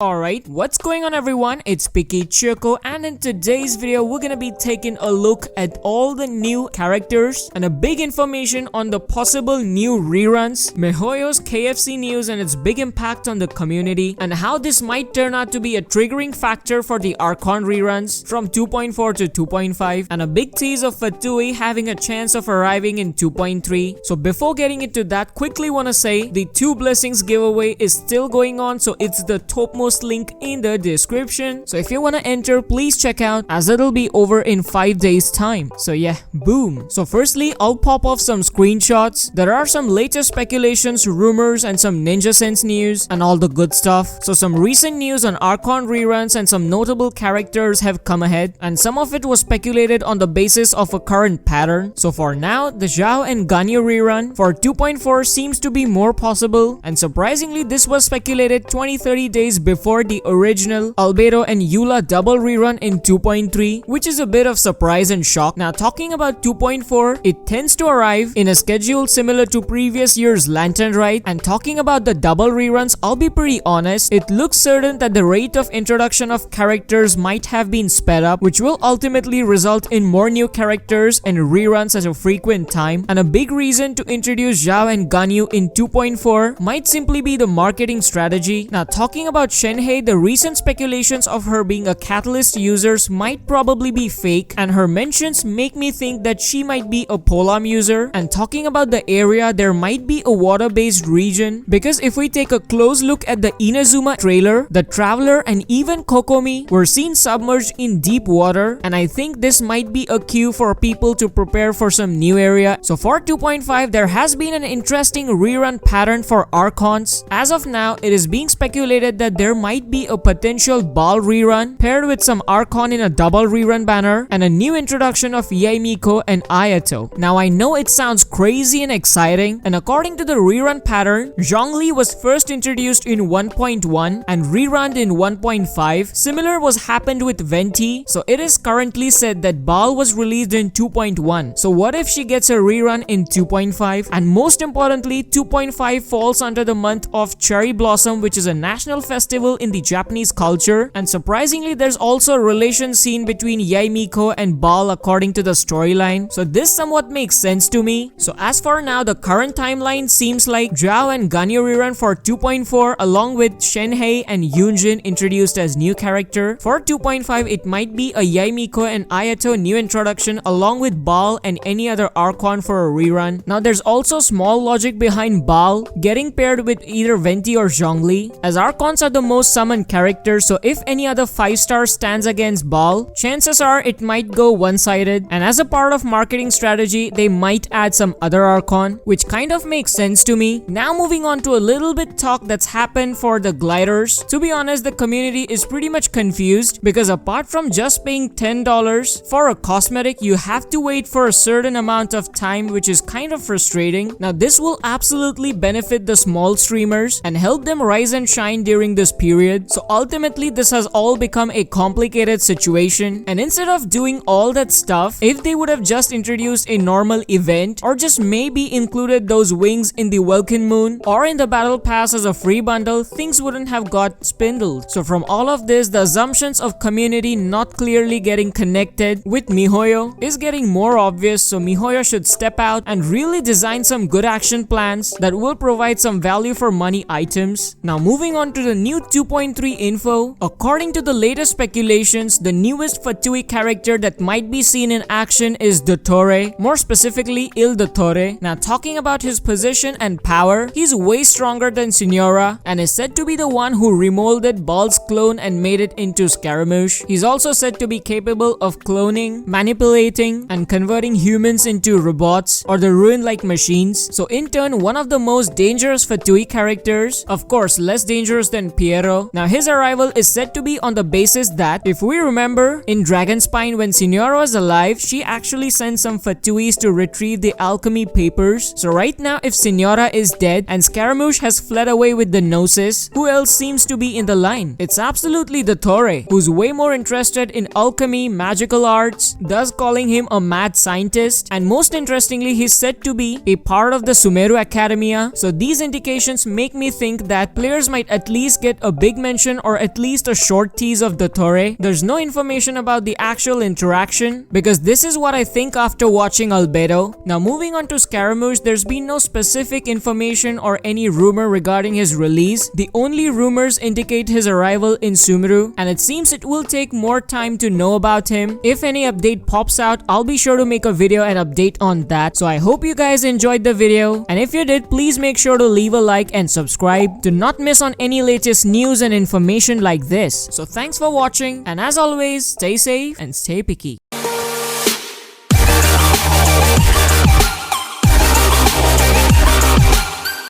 Alright, what's going on everyone? It's Picky Choco, and in today's video we're gonna be taking a look at all the new characters and a big information on the possible new reruns, MiHoYo's KFC news and its big impact on the community, and how this might turn out to be a triggering factor for the Archon reruns from 2.4 to 2.5, and a big tease of Fatui having a chance of arriving in 2.3. So before getting into that, quickly wanna say the 2 blessings giveaway is still going on, so it's the topmost link in the description. So if you want to enter, please check out, as it'll be over in 5 days time. So yeah, boom. So firstly, I'll pop off some screenshots. There are some latest speculations, rumors, and some Ninja Sense news and all the good stuff. So some recent news on Archon reruns and some notable characters have come ahead, and some of it was speculated on the basis of a current pattern. So for now, the Zhao and Ganyu rerun for 2.4 seems to be more possible, and surprisingly this was speculated 20-30 days before the original Albedo and Eula double rerun in 2.3, which is a bit of surprise and shock. Now talking about 2.4, it tends to arrive in a schedule similar to previous year's Lantern Rite, and talking about the double reruns, I'll be pretty honest, it looks certain that the rate of introduction of characters might have been sped up, which will ultimately result in more new characters and reruns at a frequent time, and a big reason to introduce Zhao and Ganyu in 2.4 might simply be the marketing strategy. Now talking about Shenhei, the recent speculations of her being a Catalyst user might probably be fake, and her mentions make me think that she might be a Polam user. And talking about the area, there might be a water-based region, because if we take a close look at the Inazuma trailer, the Traveler and even Kokomi were seen submerged in deep water, and I think this might be a cue for people to prepare for some new area. So for 2.5, there has been an interesting rerun pattern for Archons. As of now, it is being speculated that there might be a potential BAAL rerun paired with some Archon in a double rerun banner, and a new introduction of MIKO and Ayato. Now I know it sounds crazy and exciting, and according to the rerun pattern, ZHONGLI was first introduced in 1.1 and rerunned in 1.5. Similar was happened with Venti, so it is currently said that BAAL was released in 2.1. So what if she gets a rerun in 2.5? And most importantly, 2.5 falls under the month of Cherry Blossom, which is a national festival in the Japanese culture, and surprisingly there's also a relation seen between MIKO and BAAL according to the storyline, so this somewhat makes sense to me. So as for now, the current timeline seems like Zhao and Ganyu rerun for 2.4 along with Shenhei and Yunjin introduced as new character. For 2.5, it might be a MIKO and Ayato new introduction along with BAAL and any other Archon for a rerun. Now there's also small logic behind BAAL getting paired with either Venti or ZHONGLI, as Archons are the most summoned characters, so if any other 5-star stands against BAAL, chances are it might go one-sided, and as a part of marketing strategy, they might add some other Archon, which kind of makes sense to me. Now moving on to a little bit talk that's happened for the gliders. To be honest, the community is pretty much confused, because apart from just paying $10 for a cosmetic, you have to wait for a certain amount of time, which is kind of frustrating. Now this will absolutely benefit the small streamers and help them rise and shine during this period. So ultimately this has all become a complicated situation, and instead of doing all that stuff, if they would have just introduced a normal event, or just maybe included those wings in the Welkin Moon or in the battle pass as a free bundle, things wouldn't have got spindled. So from all of this, the assumptions of community not clearly getting connected with MiHoYo is getting more obvious, so MiHoYo should step out and really design some good action plans that will provide some value for money items. Now moving on to the new 2.3 info. According to the latest speculations, the newest Fatui character that might be seen in action is Dottore, more specifically Il Dottore. Now talking about his position and power, he's way stronger than Signora and is said to be the one who remolded BAAL's clone and made it into Scaramouche. He's also said to be capable of cloning, manipulating, and converting humans into robots or the ruin-like machines. So in turn, one of the most dangerous Fatui characters, of course less dangerous than Piero. Now his arrival is said to be on the basis that, if we remember, in Dragonspine when Signora was alive, she actually sent some Fatuis to retrieve the alchemy papers. So right now, if Signora is dead and Scaramouche has fled away with the Gnosis, who else seems to be in the line? It's absolutely Dottore, who's way more interested in alchemy, magical arts, thus calling him a mad scientist, and most interestingly, he's said to be a part of the Sumeru Academia. So these indications make me think that players might at least get a big mention or at least a short tease of Dottore. There's no information about the actual interaction because this is what I think after watching Albedo. Now moving on to Scaramouche, there's been no specific information or any rumor regarding his release. The only rumors indicate his arrival in Sumeru, and it seems it will take more time to know about him. If any update pops out, I'll be sure to make a video and update on that. So I hope you guys enjoyed the video, and if you did, please make sure to leave a like and subscribe to not miss on any latest news and information like this. So thanks for watching, and as always, stay safe and stay picky.